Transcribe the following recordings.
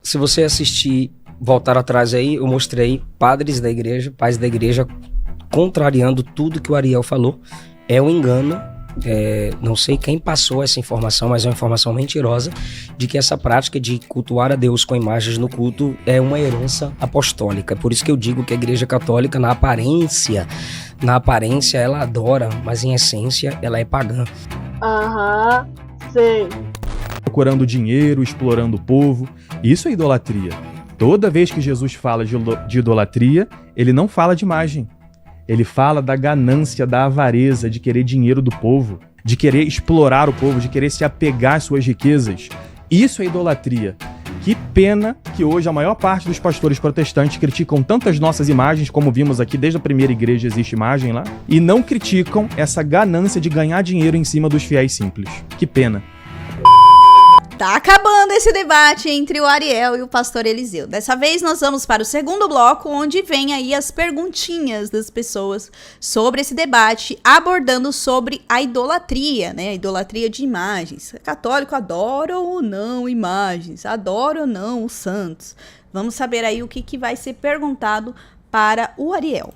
Se você assistir, voltar atrás aí, eu mostrei padres da igreja, pais da igreja, contrariando tudo que o Ariel falou. É um engano. Não sei quem passou essa informação, mas é uma informação mentirosa, de que essa prática de cultuar a Deus com imagens no culto é uma herança apostólica. Por isso que eu digo que a Igreja Católica, na aparência ela adora, mas em essência ela é pagã. Sei. Procurando dinheiro, explorando o povo. Isso é idolatria. Toda vez que Jesus fala de idolatria, ele não fala de imagem. Ele fala da ganância, da avareza, de querer dinheiro do povo, de querer explorar o povo, de querer se apegar às suas riquezas. Isso é idolatria. Que pena que hoje a maior parte dos pastores protestantes criticam tantas nossas imagens, como vimos aqui, desde a primeira igreja existe imagem lá, e não criticam essa ganância de ganhar dinheiro em cima dos fiéis simples. Que pena. Tá acabando esse debate entre o Ariel e o pastor Eliseu. Dessa vez nós vamos para o segundo bloco, onde vem aí as perguntinhas das pessoas sobre esse debate, abordando sobre a idolatria, né? A idolatria de imagens. Católico adora ou não imagens? Adora ou não os santos? Vamos saber aí o que vai ser perguntado para o Ariel.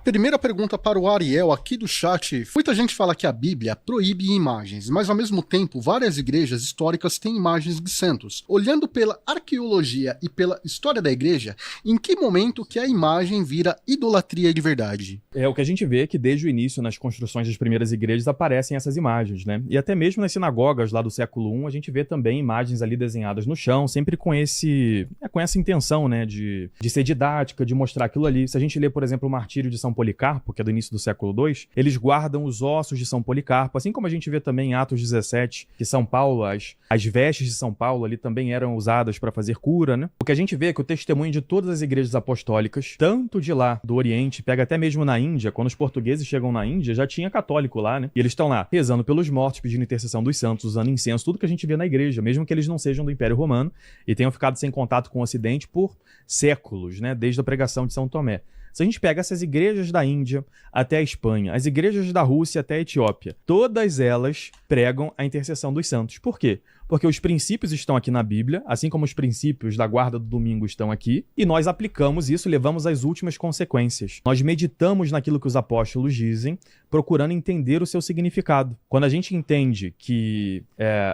Primeira pergunta para o Ariel aqui do chat. Muita gente fala que a Bíblia proíbe imagens, mas ao mesmo tempo várias igrejas históricas têm imagens de santos. Olhando pela arqueologia e pela história da igreja, em que momento que a imagem vira idolatria de verdade? O que a gente vê é que desde o início, nas construções das primeiras igrejas, aparecem essas imagens, né? E até mesmo nas sinagogas lá do século I, a gente vê também imagens ali desenhadas no chão, sempre com essa intenção, né, de ser didática, de mostrar aquilo ali. Se a gente lê, por exemplo, o Martírio de São Policarpo, que é do início do século II, eles guardam os ossos de São Policarpo, assim como a gente vê também em Atos 17, que São Paulo, as vestes de São Paulo ali também eram usadas para fazer cura, né? O que a gente vê é que o testemunho de todas as igrejas apostólicas, tanto de lá, do Oriente, pega até mesmo na Índia, quando os portugueses chegam na Índia, já tinha católico lá, né? E eles estão lá rezando pelos mortos, pedindo intercessão dos santos, usando incenso, tudo que a gente vê na igreja, mesmo que eles não sejam do Império Romano e tenham ficado sem contato com o Ocidente por séculos, né? Desde a pregação de São Tomé. Se a gente pega essas igrejas da Índia até a Espanha, as igrejas da Rússia até a Etiópia, todas elas pregam a intercessão dos santos. Por quê? Porque os princípios estão aqui na Bíblia, assim como os princípios da guarda do domingo estão aqui, e nós aplicamos isso, levamos às últimas consequências. Nós meditamos naquilo que os apóstolos dizem, procurando entender o seu significado. Quando a gente entende que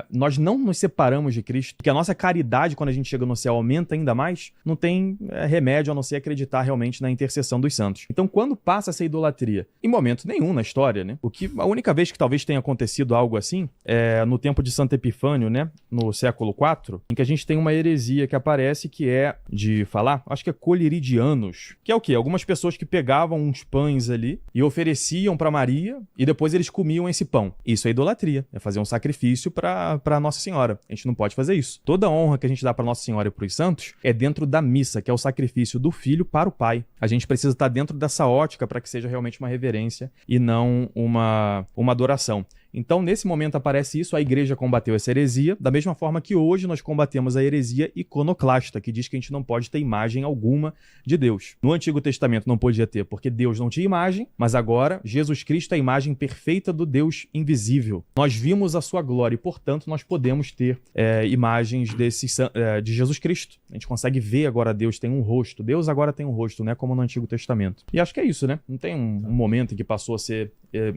nós não nos separamos de Cristo, que a nossa caridade, quando a gente chega no céu, aumenta ainda mais, não tem remédio a não ser acreditar realmente na intercessão dos santos. Então, quando passa essa idolatria? Em momento nenhum na história, né? A única vez que talvez tenha acontecido algo assim é no tempo de Santo Epifânio, né? No século IV, em que a gente tem uma heresia que aparece, que é de falar, acho que é coliridianos, que é o quê? Algumas pessoas que pegavam uns pães ali e ofereciam para Maria e depois eles comiam esse pão. Isso é idolatria, é fazer um sacrifício para Nossa Senhora. A gente não pode fazer isso. Toda a honra que a gente dá para Nossa Senhora e para os santos é dentro da missa, que é o sacrifício do filho para o pai. A gente precisa estar dentro dessa ótica para que seja realmente uma reverência e não uma adoração. Então, nesse momento aparece isso, a igreja combateu essa heresia, da mesma forma que hoje nós combatemos a heresia iconoclasta, que diz que a gente não pode ter imagem alguma de Deus. No Antigo Testamento não podia ter, porque Deus não tinha imagem, mas agora Jesus Cristo é a imagem perfeita do Deus invisível. Nós vimos a sua glória e, portanto, nós podemos ter imagens de Jesus Cristo. A gente consegue ver agora Deus tem um rosto. Deus agora tem um rosto, não é como no Antigo Testamento. E acho que é isso, né? Não tem um momento em que passou a ser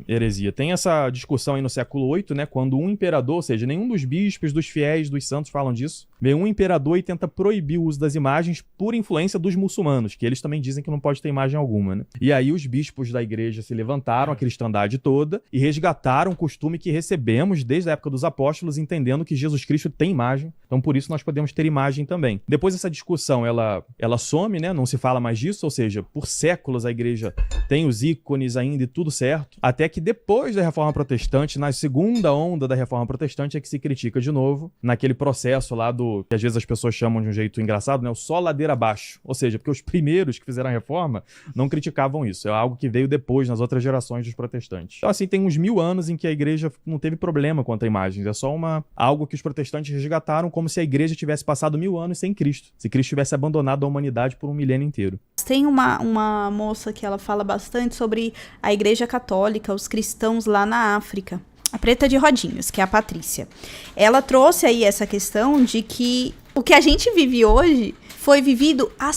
heresia. Tem essa discussão aí no século VIII, né, quando um imperador, ou seja, nenhum dos bispos, dos fiéis, dos santos falam disso, vem um imperador e tenta proibir o uso das imagens por influência dos muçulmanos, que eles também dizem que não pode ter imagem alguma, né? E aí os bispos da igreja se levantaram, a cristandade toda, e resgataram o costume que recebemos desde a época dos apóstolos, entendendo que Jesus Cristo tem imagem, então por isso nós podemos ter imagem também. Depois essa discussão, ela some, né, não se fala mais disso, ou seja, por séculos a igreja tem os ícones ainda e tudo certo, até que depois da Reforma Protestante, na segunda onda da Reforma Protestante, é que se critica de novo, naquele processo lá do, que às vezes as pessoas chamam de um jeito engraçado, né, o só ladeira abaixo. Ou seja, porque os primeiros que fizeram a Reforma não criticavam isso. É algo que veio depois, nas outras gerações dos protestantes. Então, assim, tem uns 1000 anos em que a igreja não teve problema quanto a imagens. É só algo que os protestantes resgataram, como se a igreja tivesse passado 1000 anos sem Cristo. Se Cristo tivesse abandonado a humanidade por um milênio inteiro. Tem uma moça que ela fala bastante sobre a igreja católica, os cristãos lá na África. A Preta de Rodinhos, que é a Patrícia. Ela trouxe aí essa questão de que O que a gente vive hoje foi vivido há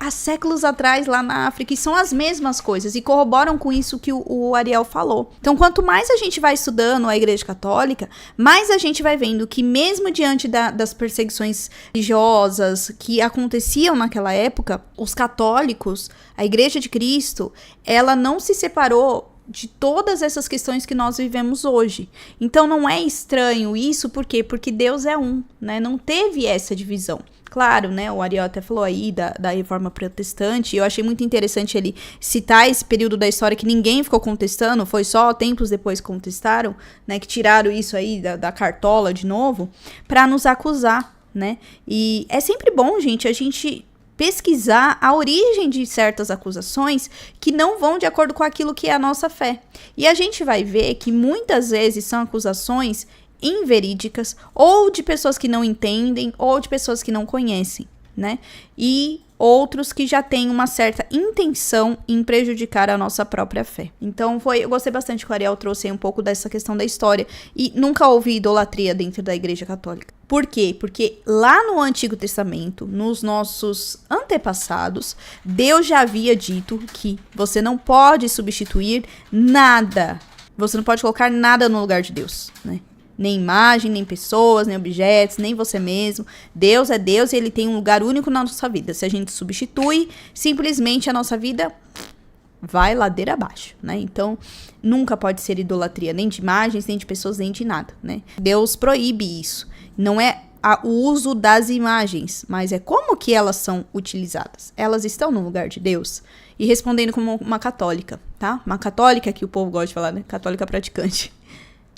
séculos atrás lá na África, e são as mesmas coisas, e corroboram com isso que o Ariel falou. Então, quanto mais a gente vai estudando a Igreja Católica, mais a gente vai vendo que mesmo diante das perseguições religiosas que aconteciam naquela época, os católicos, a Igreja de Cristo, ela não se separou de todas essas questões que nós vivemos hoje. Então não é estranho isso, por quê? Porque Deus é um, né? Não teve essa divisão. Claro, né? O Ariel até falou aí da Reforma Protestante, e eu achei muito interessante ele citar esse período da história que ninguém ficou contestando, foi só tempos depois que contestaram, né? Que tiraram isso aí da cartola de novo, para nos acusar, né? E é sempre bom, gente, a gente pesquisar a origem de certas acusações que não vão de acordo com aquilo que é a nossa fé. E a gente vai ver que muitas vezes são acusações inverídicas, ou de pessoas que não entendem, ou de pessoas que não conhecem, né? E outros que já têm uma certa intenção em prejudicar a nossa própria fé. Então eu gostei bastante que o Ariel trouxe aí um pouco dessa questão da história, e nunca houve idolatria dentro da Igreja Católica. Por quê? Porque lá no Antigo Testamento, nos nossos antepassados, Deus já havia dito que você não pode substituir nada, você não pode colocar nada no lugar de Deus, né? Nem imagem, nem pessoas, nem objetos, nem você mesmo. Deus é Deus e Ele tem um lugar único na nossa vida. Se a gente substitui, simplesmente a nossa vida vai ladeira abaixo, né? Então, nunca pode ser idolatria, nem de imagens, nem de pessoas, nem de nada, né? Deus proíbe isso. Não é o uso das imagens, mas é como que elas são utilizadas. Elas estão no lugar de Deus? E respondendo como uma católica, tá? Uma católica, que o povo gosta de falar, né? Católica praticante.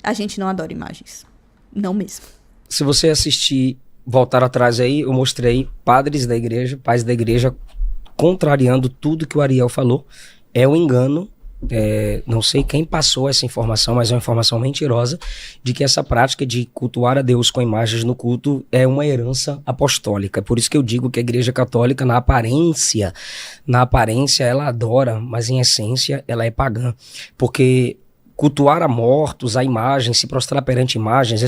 A gente não adora imagens. Não mesmo. Se você assistir, voltar atrás aí, eu mostrei padres da igreja, pais da igreja, contrariando tudo que o Ariel falou. É um engano. Não sei quem passou essa informação, mas é uma informação mentirosa, de que essa prática de cultuar a Deus com imagens no culto é uma herança apostólica. Por isso que eu digo que a Igreja Católica, na aparência ela adora, mas em essência ela é pagã. Porque cultuar a mortos, a imagens, se prostrar perante imagens,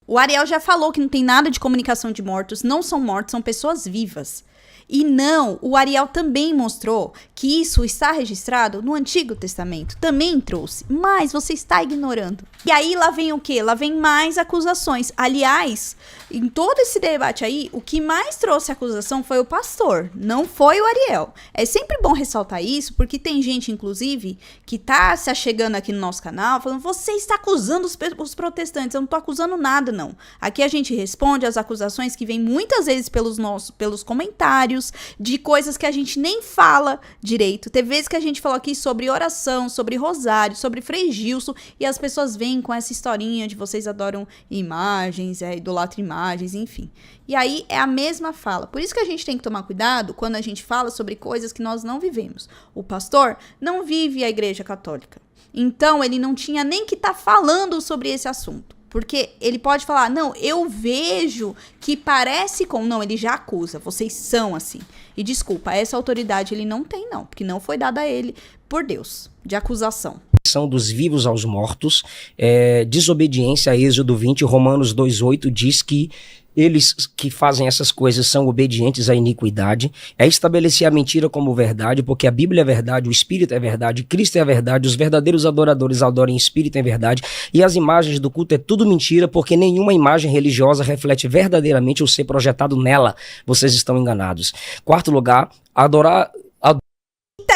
O Ariel já falou que não tem nada de comunicação de mortos, não são mortos, são pessoas vivas. E não, o Ariel também mostrou que isso está registrado no Antigo Testamento. Também trouxe, mas você está ignorando. E aí lá vem o quê? Lá vem mais acusações. Aliás, em todo esse debate aí, o que mais trouxe acusação foi o pastor, não foi o Ariel. É sempre bom ressaltar isso, porque tem gente, inclusive, que tá se achegando aqui no nosso canal, falando, você está acusando os protestantes. Eu não tô acusando nada, não. Aqui a gente responde às acusações que vêm muitas vezes pelos comentários, de coisas que a gente nem fala direito. Teve vezes que a gente falou aqui sobre oração, sobre rosário, sobre Frei Gilson, e as pessoas vêm com essa historinha de vocês adoram imagens, idolatram imagens, enfim. E aí é a mesma fala. Por isso que a gente tem que tomar cuidado quando a gente fala sobre coisas que nós não vivemos. O pastor não vive a Igreja Católica. Então ele não tinha nem que estar falando sobre esse assunto. Porque ele pode falar, não, eu vejo que parece com... Não, ele já acusa, vocês são assim. E desculpa, essa autoridade ele não tem, não. Porque não foi dada a ele por Deus, de acusação. São dos vivos aos mortos, desobediência a Êxodo 20, Romanos 2,8 diz que eles que fazem essas coisas são obedientes à iniquidade, é estabelecer a mentira como verdade, porque a Bíblia é verdade, o Espírito é verdade, Cristo é a verdade, os verdadeiros adoradores adoram em Espírito em verdade, e as imagens do culto é tudo mentira, porque nenhuma imagem religiosa reflete verdadeiramente o ser projetado nela. Vocês estão enganados. Quarto lugar,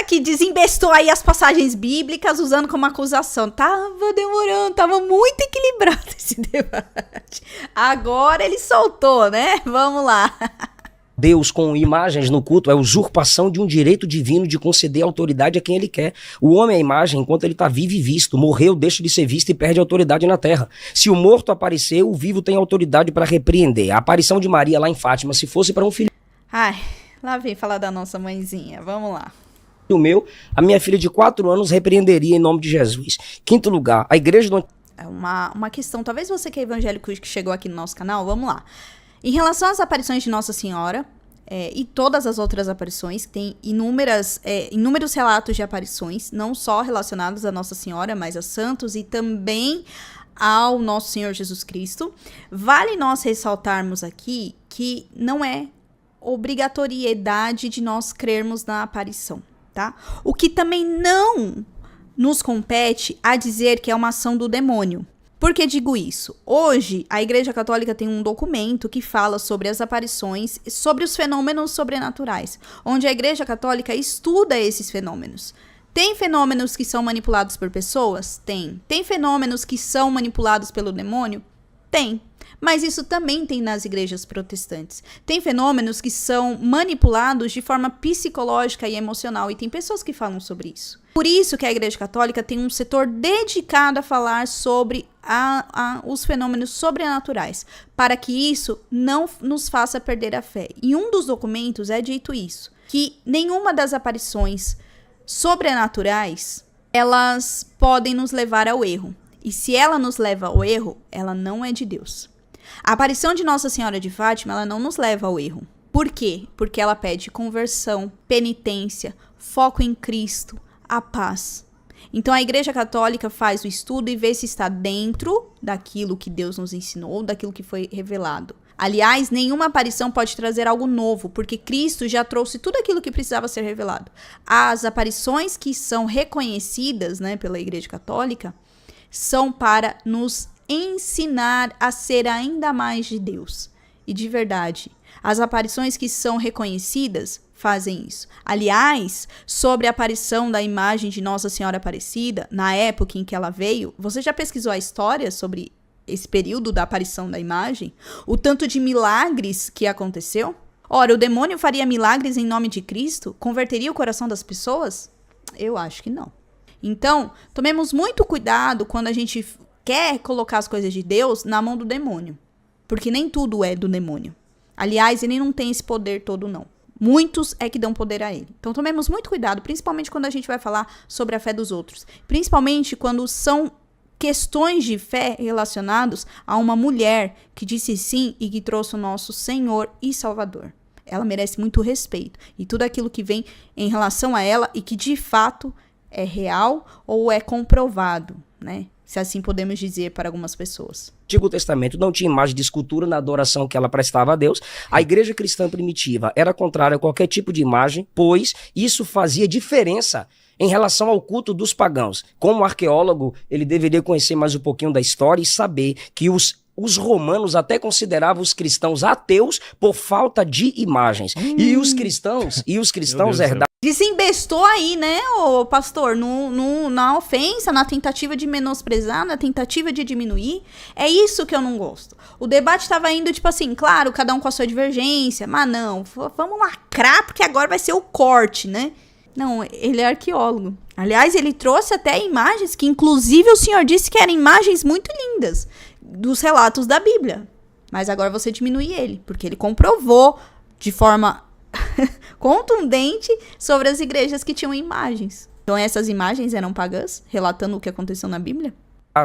Que desembestou aí as passagens bíblicas usando como acusação. Tava demorando, tava muito equilibrado esse debate. Agora ele soltou, né? Vamos lá. Deus com imagens no culto é usurpação de um direito divino de conceder autoridade a quem ele quer. O homem é a imagem enquanto ele está vivo e visto. Morreu, deixa de ser visto e perde autoridade na terra. Se o morto aparecer, o vivo tem autoridade para repreender. A aparição de Maria lá em Fátima, se fosse para um filho... Ai, lá vem falar da nossa mãezinha. Vamos lá. A minha filha de 4 anos repreenderia em nome de Jesus. Quinto lugar, a igreja do... É uma questão, talvez você que é evangélico que chegou aqui no nosso canal, vamos lá. Em relação às aparições de Nossa Senhora e todas as outras aparições, tem inúmeros relatos de aparições, não só relacionados a Nossa Senhora, mas a santos e também ao nosso Senhor Jesus Cristo. Vale nós ressaltarmos aqui que não é obrigatoriedade de nós crermos na aparição, tá? O que também não nos compete a dizer que é uma ação do demônio. Por que digo isso? Hoje, a Igreja Católica tem um documento que fala sobre as aparições, sobre os fenômenos sobrenaturais, onde a Igreja Católica estuda esses fenômenos. Tem fenômenos que são manipulados por pessoas? Tem. Tem fenômenos que são manipulados pelo demônio? Tem. Mas isso também tem nas igrejas protestantes. Tem fenômenos que são manipulados de forma psicológica e emocional, e tem pessoas que falam sobre isso. Por isso que a Igreja Católica tem um setor dedicado a falar sobre os fenômenos sobrenaturais, para que isso não nos faça perder a fé. E um dos documentos é dito isso, que nenhuma das aparições sobrenaturais, elas podem nos levar ao erro. E se ela nos leva ao erro, ela não é de Deus. A aparição de Nossa Senhora de Fátima, ela não nos leva ao erro. Por quê? Porque ela pede conversão, penitência, foco em Cristo, a paz. Então a Igreja Católica faz o estudo e vê se está dentro daquilo que Deus nos ensinou, daquilo que foi revelado. Aliás, nenhuma aparição pode trazer algo novo, porque Cristo já trouxe tudo aquilo que precisava ser revelado. As aparições que são reconhecidas, né, pela Igreja Católica são para nos ensinar a ser ainda mais de Deus. E de verdade, as aparições que são reconhecidas fazem isso. Aliás, sobre a aparição da imagem de Nossa Senhora Aparecida, na época em que ela veio, você já pesquisou a história sobre esse período da aparição da imagem? O tanto de milagres que aconteceu? Ora, o demônio faria milagres em nome de Cristo? Converteria o coração das pessoas? Eu acho que não. Então, tomemos muito cuidado quando a gente quer colocar as coisas de Deus na mão do demônio. Porque nem tudo é do demônio. Aliás, ele não tem esse poder todo, não. Muitos é que dão poder a ele. Então, tomemos muito cuidado, principalmente quando a gente vai falar sobre a fé dos outros. Principalmente quando são questões de fé relacionadas a uma mulher que disse sim e que trouxe o nosso Senhor e Salvador. Ela merece muito respeito. E tudo aquilo que vem em relação a ela e que de fato é real ou é comprovado, né? Se assim podemos dizer para algumas pessoas. O Antigo Testamento não tinha imagem de escultura na adoração que ela prestava a Deus. A igreja cristã primitiva era contrária a qualquer tipo de imagem, pois isso fazia diferença em relação ao culto dos pagãos. Como arqueólogo, ele deveria conhecer mais um pouquinho da história e saber que os romanos até consideravam os cristãos ateus por falta de imagens. E os cristãos herdaram. Desembestou aí, né, ô pastor, na ofensa, na tentativa de menosprezar, na tentativa de diminuir. É isso que eu não gosto. O debate estava indo, tipo assim, claro, cada um com a sua divergência, mas não, vamos lacrar porque agora vai ser o corte, né? Não, ele é arqueólogo. Aliás, ele trouxe até imagens que, inclusive, o senhor disse que eram imagens muito lindas dos relatos da Bíblia. Mas agora você diminui ele, porque ele comprovou de forma contundente sobre as igrejas que tinham imagens. Então essas imagens eram pagãs, relatando o que aconteceu na Bíblia?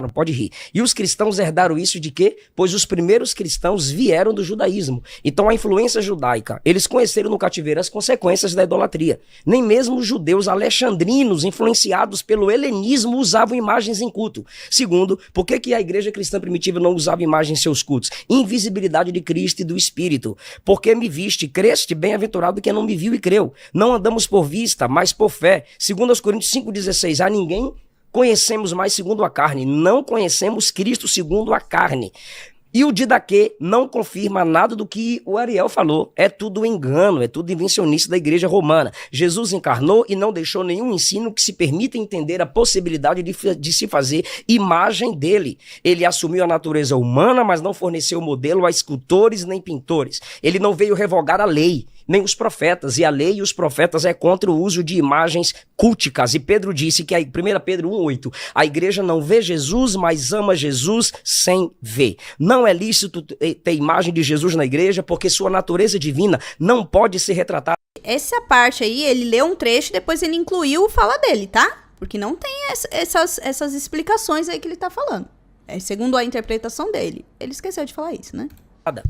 Não pode rir. E os cristãos herdaram isso de quê? Pois os primeiros cristãos vieram do judaísmo. Então a influência judaica, eles conheceram no cativeiro as consequências da idolatria. Nem mesmo os judeus alexandrinos, influenciados pelo helenismo, usavam imagens em culto. Segundo, por que a igreja cristã primitiva não usava imagens em seus cultos? Invisibilidade de Cristo e do Espírito. Porque me viste, creste, bem-aventurado quem não me viu e creu. Não andamos por vista, mas por fé. Segundo aos Coríntios 5,16, a ninguém conhecemos mais segundo a carne, não conhecemos Cristo segundo a carne. E o Didaquê não confirma nada do que o Ariel falou. É tudo engano, é tudo invencionista da igreja romana. Jesus encarnou e não deixou nenhum ensino que se permita entender a possibilidade de se fazer imagem dele. Ele assumiu a natureza humana, mas não forneceu modelo a escultores nem pintores. Ele não veio revogar a lei, nem os profetas, e a lei e os profetas é contra o uso de imagens culticas. E Pedro disse que, 1 Pedro 1,8, a igreja não vê Jesus, mas ama Jesus sem ver. Não é lícito ter imagem de Jesus na igreja, porque sua natureza divina não pode ser retratada. Essa parte aí, ele leu um trecho e depois ele incluiu fala dele, tá? Porque não tem essas explicações aí que ele tá falando. É segundo a interpretação dele. Ele esqueceu de falar isso, né?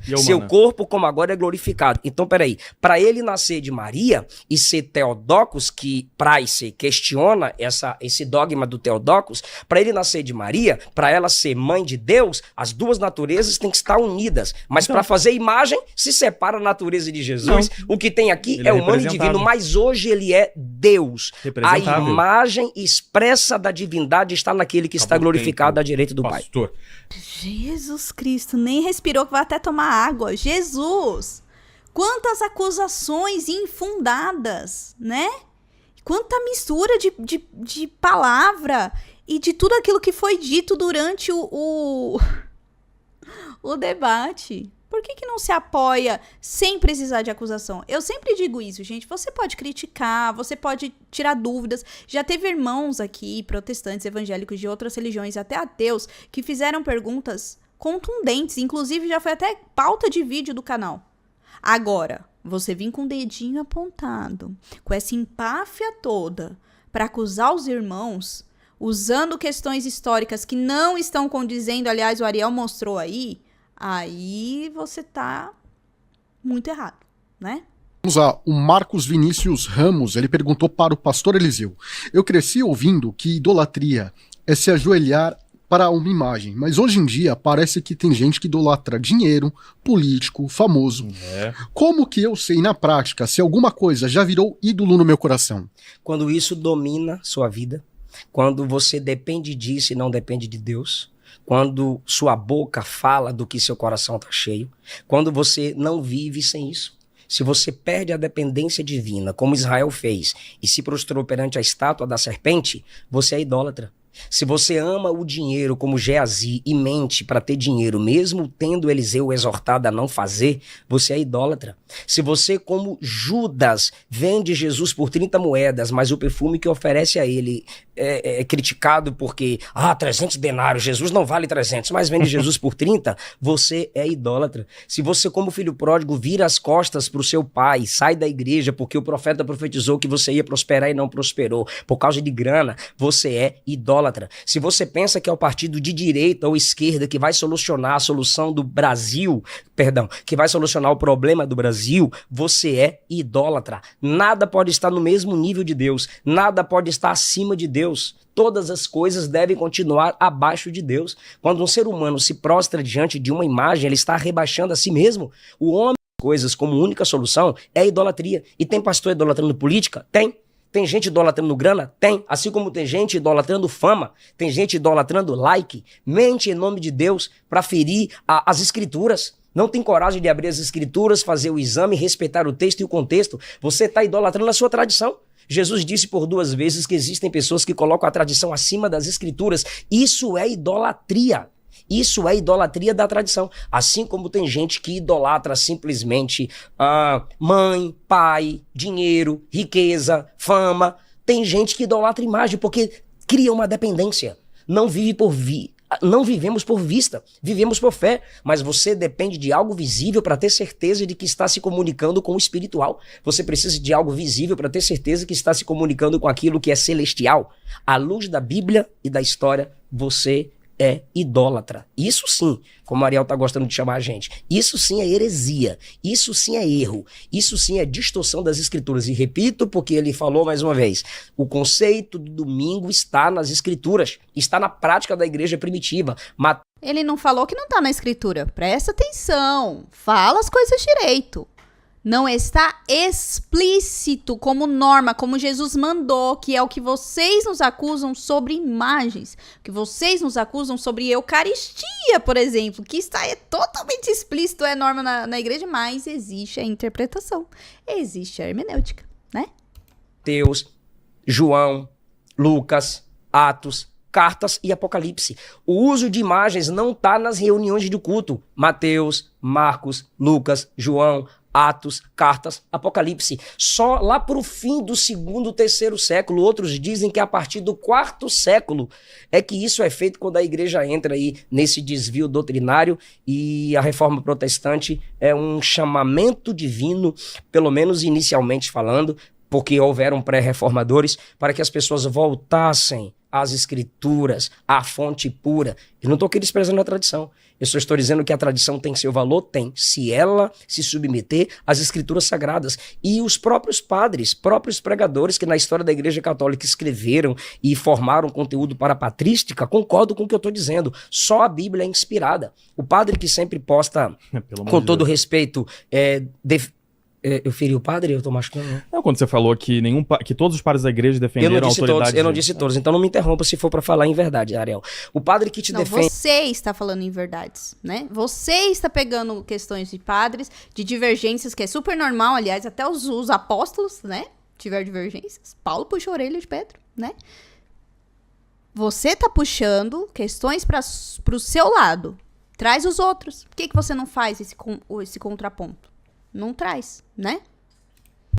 E a Seu humana? corpo, como agora, é glorificado. Então, peraí, para ele nascer de Maria e ser Theotokos, que Price questiona esse dogma do Theotokos, para ele nascer de Maria, para ela ser mãe de Deus, as duas naturezas têm que estar unidas. Mas Então, para fazer imagem, se separa a natureza de Jesus. Não. O que tem aqui Ele é é humano e representável. divino, mas hoje ele é Deus. A Representável. imagem expressa da divindade está naquele que está Acabou o glorificado tempo, à direita do Pai. pastor. Jesus Cristo, nem respirou que vai até tomar água. Jesus! Quantas acusações infundadas, né? Quanta mistura de palavra e de tudo aquilo que foi dito durante o debate. Por que não se apoia sem precisar de acusação? Eu sempre digo isso, gente. Você pode criticar, você pode tirar dúvidas. Já teve irmãos aqui, protestantes, evangélicos de outras religiões, até ateus, que fizeram perguntas contundentes. Inclusive, já foi até pauta de vídeo do canal. Agora, você vir com o dedinho apontado, com essa empáfia toda, para acusar os irmãos, usando questões históricas que não estão condizendo, aliás, o Ariel mostrou aí você tá muito errado, né? Vamos lá, o Marcos Vinícius Ramos, ele perguntou para o pastor Eliseu: eu cresci ouvindo que idolatria é se ajoelhar para uma imagem, mas hoje em dia parece que tem gente que idolatra dinheiro, político, famoso. Como que eu sei na prática se alguma coisa já virou ídolo no meu coração? Quando isso domina sua vida, quando você depende disso e não depende de Deus, quando sua boca fala do que seu coração está cheio, quando você não vive sem isso. Se você perde a dependência divina, como Israel fez, e se prostrou perante a estátua da serpente, você é idólatra. Se você ama o dinheiro como Geazi e mente para ter dinheiro, mesmo tendo Eliseu exortado a não fazer, você é idólatra. Se você, como Judas, vende Jesus por 30 moedas, mas o perfume que oferece a ele é criticado porque 300 denários, Jesus não vale 300, mas vende Jesus por 30, você é idólatra. Se você, como filho pródigo, vira as costas para o seu pai, sai da igreja porque o profeta profetizou que você ia prosperar e não prosperou, por causa de grana, você é idólatra. Se você pensa que é o partido de direita ou esquerda que vai solucionar a solução do Brasil, que vai solucionar o problema do Brasil, você é idólatra. Nada pode estar no mesmo nível de Deus, nada pode estar acima de Deus. Todas as coisas devem continuar abaixo de Deus. Quando um ser humano se prostra diante de uma imagem, ele está rebaixando a si mesmo. O homem coisas como única solução é idolatria. E tem pastor idolatrando política? Tem. Tem gente idolatrando grana? Tem. Assim como tem gente idolatrando fama, tem gente idolatrando like. Mente em nome de Deus para ferir as escrituras. Não tem coragem de abrir as escrituras, fazer o exame, respeitar o texto e o contexto. Você está idolatrando a sua tradição. Jesus disse por 2 vezes que existem pessoas que colocam a tradição acima das escrituras. Isso é idolatria. Isso é idolatria da tradição. Assim como tem gente que idolatra simplesmente mãe, pai, dinheiro, riqueza, fama. Tem gente que idolatra imagem porque cria uma dependência. Não vivemos por vista, vivemos por fé, mas você depende de algo visível para ter certeza de que está se comunicando com o espiritual. Você precisa de algo visível para ter certeza que está se comunicando com aquilo que é celestial. À luz da Bíblia e da história, você é idólatra. Isso sim, como o Ariel está gostando de chamar a gente, isso sim é heresia, isso sim é erro, isso sim é distorção das escrituras. E repito, porque ele falou mais uma vez, o conceito do domingo está nas escrituras, está na prática da igreja primitiva. Ele não falou que não tá na escritura. Presta atenção, fala as coisas direito. Não está explícito como norma, como Jesus mandou, que é o que vocês nos acusam sobre imagens, que vocês nos acusam sobre Eucaristia, por exemplo, que está totalmente explícito, é norma na igreja, mas existe a interpretação, existe a hermenêutica, né? Mateus, João, Lucas, Atos, Cartas e Apocalipse. O uso de imagens não está nas reuniões de culto. Mateus, Marcos, Lucas, João, Atos, Cartas, Apocalipse. Só lá para o fim do 2º, 3º século, outros dizem que a partir do 4º século é que isso é feito, quando a igreja entra aí nesse desvio doutrinário, e a reforma protestante é um chamamento divino, pelo menos inicialmente falando, porque houveram pré-reformadores, para que as pessoas voltassem as escrituras, a fonte pura. Eu não estou aqui desprezando a tradição. Eu só estou dizendo que a tradição tem seu valor, tem, se ela se submeter às escrituras sagradas. E os próprios padres, próprios pregadores que na história da Igreja Católica escreveram e formaram conteúdo para a patrística, concordam com o que eu estou dizendo. Só a Bíblia é inspirada. O padre que sempre posta, com todo respeito, eu feri o padre? Eu tô machucando, né? Não, quando você falou que que todos os padres da igreja defenderam a autoridade... Eu não disse todos, então não me interrompa se for pra falar em verdade, Ariel. O padre que te defende... Você está falando em verdades, né? Você está pegando questões de padres, de divergências, que é super normal, aliás, até os apóstolos, né? Tiveram divergências. Paulo puxou a orelha de Pedro, né? Você tá puxando questões pro seu lado. Traz os outros. Por que você não faz esse contraponto? Não traz, né?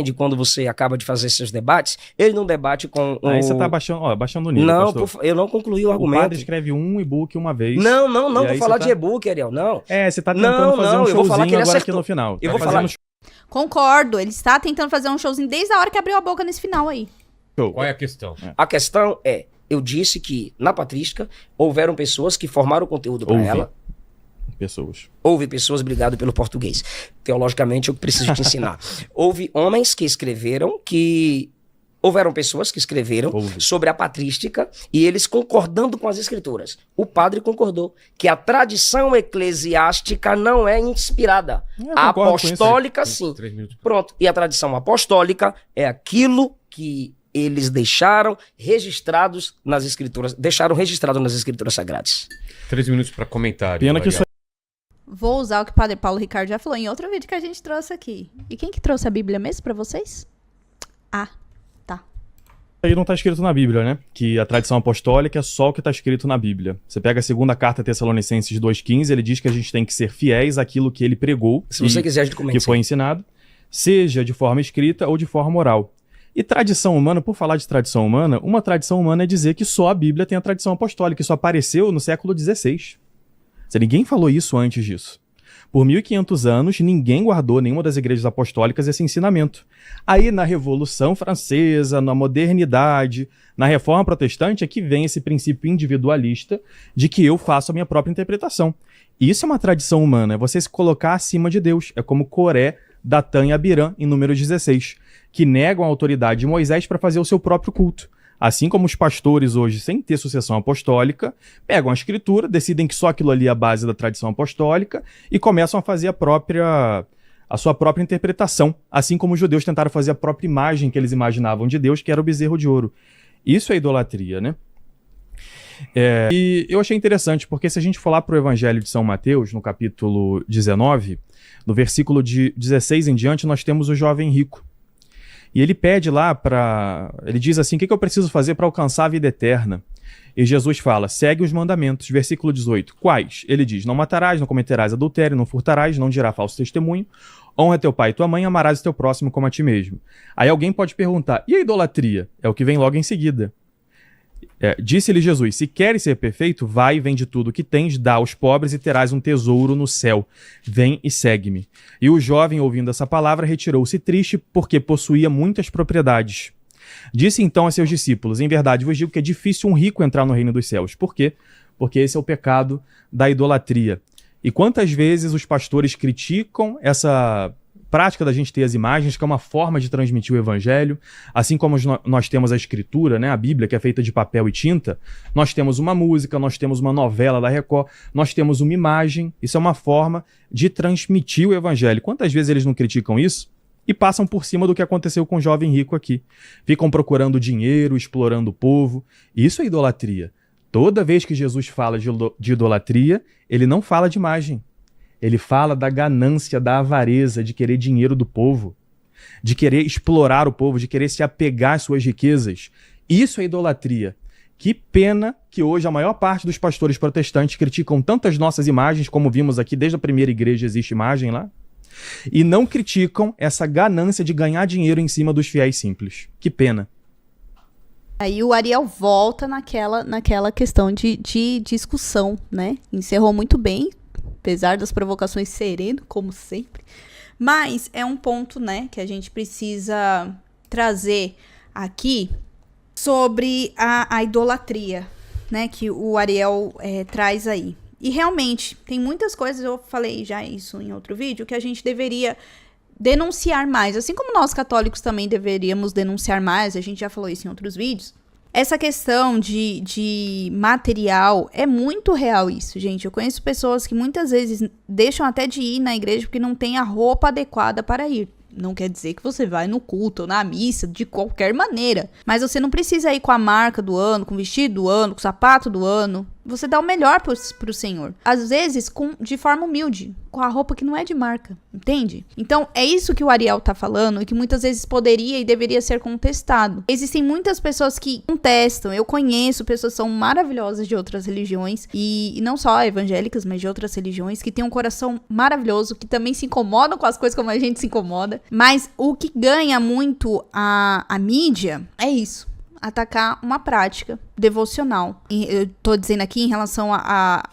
De quando você acaba de fazer seus debates, ele não debate com Aí você tá baixando o nível, Não, pastor. eu não concluí o argumento. O padre escreve um e-book uma vez. Não, vou falar de e-book, Ariel, não. Você tá tentando fazer um showzinho agora aqui no final. Eu vou falar... Concordo, ele está tentando fazer um showzinho desde a hora que abriu a boca nesse final aí. Qual é a questão? A questão é, eu disse que na patrística houveram pessoas que formaram conteúdo para ela. Houve pessoas, obrigado pelo português. Teologicamente eu preciso te ensinar. Houve homens que escreveram houveram pessoas que escreveram sobre a patrística e eles concordando com as escrituras. O padre concordou que a tradição eclesiástica não é inspirada. A apostólica, sim. Pronto. E a tradição apostólica é aquilo que eles deixaram registrados nas escrituras, registrado nas escrituras sagradas. 3 minutos para comentário. Pena que isso Vou usar o que o padre Paulo Ricardo já falou em outro vídeo que a gente trouxe aqui. E quem que trouxe a Bíblia mesmo pra vocês? Tá. aí não tá escrito na Bíblia, né? Que a tradição apostólica é só o que tá escrito na Bíblia. Você pega a segunda carta Tessalonicenses 2,15, ele diz que a gente tem que ser fiéis àquilo que ele pregou. Se você quiser, a gente comenta. Que foi ensinado, seja de forma escrita ou de forma oral. E tradição humana, por falar de tradição humana, uma tradição humana é dizer que só a Bíblia tem a tradição apostólica. Isso apareceu no século XVI. Ninguém falou isso antes disso. Por 1500 anos, ninguém guardou, nenhuma das igrejas apostólicas, esse ensinamento. Aí, na Revolução Francesa, na modernidade, na Reforma Protestante, é que vem esse princípio individualista de que eu faço a minha própria interpretação. Isso é uma tradição humana, é você se colocar acima de Deus. É como Coré, Datã e Abirã, em Números 16, que negam a autoridade de Moisés para fazer o seu próprio culto. Assim como os pastores hoje, sem ter sucessão apostólica, pegam a escritura, decidem que só aquilo ali é a base da tradição apostólica e começam a fazer a sua própria interpretação, assim como os judeus tentaram fazer a própria imagem que eles imaginavam de Deus, que era o bezerro de ouro. Isso é idolatria, né? E eu achei interessante, porque se a gente for lá para o Evangelho de São Mateus, no capítulo 19, no versículo de 16 em diante, nós temos o jovem rico. E ele pede lá ele diz assim, o que eu preciso fazer para alcançar a vida eterna? E Jesus fala, segue os mandamentos. Versículo 18, quais? Ele diz, não matarás, não cometerás adultério, não furtarás, não dirás falso testemunho, honra teu pai e tua mãe, amarás o teu próximo como a ti mesmo. Aí alguém pode perguntar, e a idolatria? É o que vem logo em seguida. Disse-lhe Jesus, se queres ser perfeito, vai e vende tudo o que tens, dá aos pobres e terás um tesouro no céu. Vem e segue-me. E o jovem, ouvindo essa palavra, retirou-se triste, porque possuía muitas propriedades. Disse então a seus discípulos, em verdade vos digo que é difícil um rico entrar no reino dos céus. Por quê? Porque esse é o pecado da idolatria. E quantas vezes os pastores criticam essa prática da gente ter as imagens, que é uma forma de transmitir o evangelho, assim como nós temos a escritura, né, a Bíblia, que é feita de papel e tinta, nós temos uma música, nós temos uma novela da Record, nós temos uma imagem, isso é uma forma de transmitir o evangelho. Quantas vezes eles não criticam isso? E passam por cima do que aconteceu com o jovem rico aqui. Ficam procurando dinheiro, explorando o povo. Isso é idolatria. Toda vez que Jesus fala de idolatria, ele não fala de imagem. Ele fala da ganância, da avareza, de querer dinheiro do povo, de querer explorar o povo, de querer se apegar às suas riquezas. Isso é idolatria. Que pena que hoje a maior parte dos pastores protestantes criticam tantas nossas imagens, como vimos aqui, desde a primeira igreja existe imagem lá, e não criticam essa ganância de ganhar dinheiro em cima dos fiéis simples. Que pena. Aí o Ariel volta naquela questão de discussão, né? Encerrou muito bem, apesar das provocações sereno, como sempre. Mas é um ponto, né, que a gente precisa trazer aqui sobre a idolatria, né, que o Ariel traz aí. E realmente, tem muitas coisas, eu falei já isso em outro vídeo, que a gente deveria denunciar mais. Assim como nós católicos também deveríamos denunciar mais, a gente já falou isso em outros vídeos. Essa questão de material é muito real isso, gente. Eu conheço pessoas que muitas vezes deixam até de ir na igreja porque não tem a roupa adequada para ir. Não quer dizer que você vai no culto ou na missa de qualquer maneira. Mas você não precisa ir com a marca do ano, com o vestido do ano, com o sapato do ano. Você dá o melhor pro Senhor. Às vezes, de forma humilde, com a roupa que não é de marca, entende? Então, é isso que o Ariel tá falando e que muitas vezes poderia e deveria ser contestado. Existem muitas pessoas que contestam. Eu conheço pessoas que são maravilhosas de outras religiões e não só evangélicas, mas de outras religiões, que têm um coração maravilhoso, que também se incomodam com as coisas como a gente se incomoda. Mas o que ganha muito a mídia é isso. Atacar uma prática devocional. Eu tô dizendo aqui em relação a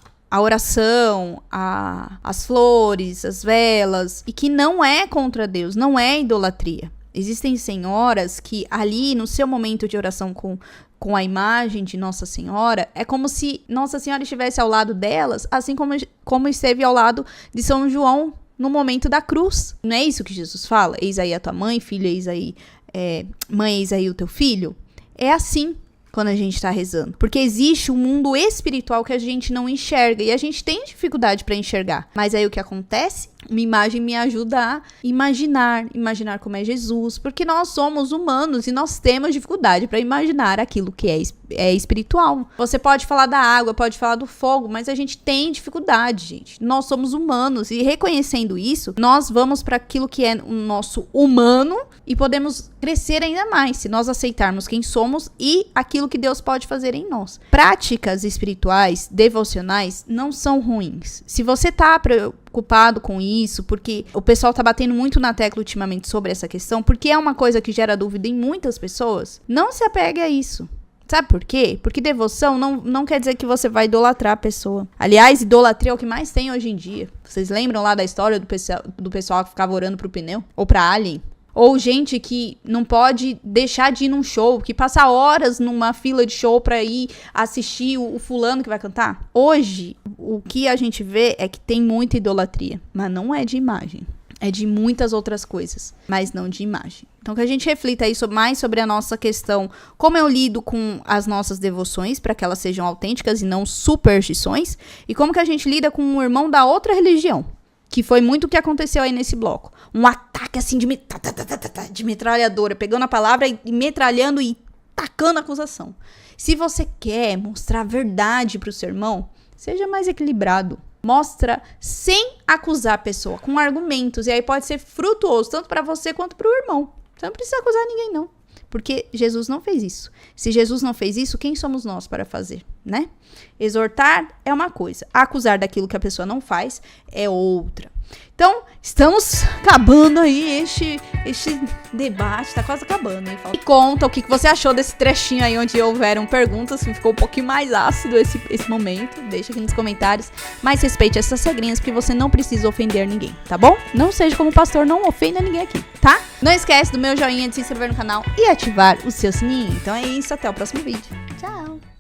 oração, as flores, as velas, e que não é contra Deus, não é idolatria. Existem senhoras que ali no seu momento de oração com a imagem de Nossa Senhora, é como se Nossa Senhora estivesse ao lado delas, assim como esteve ao lado de São João no momento da cruz. Não é isso que Jesus fala? Eis aí a tua mãe, filho, eis aí, mãe, eis aí o teu filho. É assim quando a gente tá rezando. Porque existe um mundo espiritual que a gente não enxerga. E a gente tem dificuldade para enxergar. Mas aí o que acontece? Uma imagem me ajuda a imaginar como é Jesus. Porque nós somos humanos e nós temos dificuldade para imaginar aquilo que é espiritual. Você pode falar da água, pode falar do fogo, mas a gente tem dificuldade, gente. Nós somos humanos e reconhecendo isso, nós vamos para aquilo que é o nosso humano e podemos crescer ainda mais se nós aceitarmos quem somos e aquilo que Deus pode fazer em nós. Práticas espirituais, devocionais, não são ruins. Se você tá preocupado com isso, porque o pessoal tá batendo muito na tecla ultimamente sobre essa questão, porque é uma coisa que gera dúvida em muitas pessoas, não se apegue a isso. Sabe por quê? Porque devoção não quer dizer que você vai idolatrar a pessoa. Aliás, idolatria é o que mais tem hoje em dia. Vocês lembram lá da história do pessoal que ficava orando pro pneu? Ou pra alien? Ou gente que não pode deixar de ir num show, que passa horas numa fila de show pra ir assistir o fulano que vai cantar. Hoje, o que a gente vê é que tem muita idolatria, mas não é de imagem. É de muitas outras coisas, mas não de imagem. Então, que a gente reflita aí mais sobre a nossa questão, como eu lido com as nossas devoções, para que elas sejam autênticas e não superstições, e como que a gente lida com um irmão da outra religião, que foi muito o que aconteceu aí nesse bloco. Um ataque assim de metralhadora, pegando a palavra e metralhando e tacando a acusação. Se você quer mostrar a verdade pro seu irmão, seja mais equilibrado. Mostra sem acusar a pessoa, com argumentos. E aí pode ser frutuoso, tanto para você quanto para o irmão. Você não precisa acusar ninguém, não. Porque Jesus não fez isso. Se Jesus não fez isso, quem somos nós para fazer, né? Exortar é uma coisa. Acusar daquilo que a pessoa não faz é outra. Então, estamos acabando aí este debate, tá quase acabando, hein? E conta o que você achou desse trechinho aí onde houveram perguntas, ficou um pouquinho mais ácido esse momento, deixa aqui nos comentários, mas respeite essas regrinhas porque você não precisa ofender ninguém, tá bom? Não seja como pastor, não ofenda ninguém aqui, tá? Não esquece do meu joinha, de se inscrever no canal e ativar o seu sininho. Então é isso, até o próximo vídeo.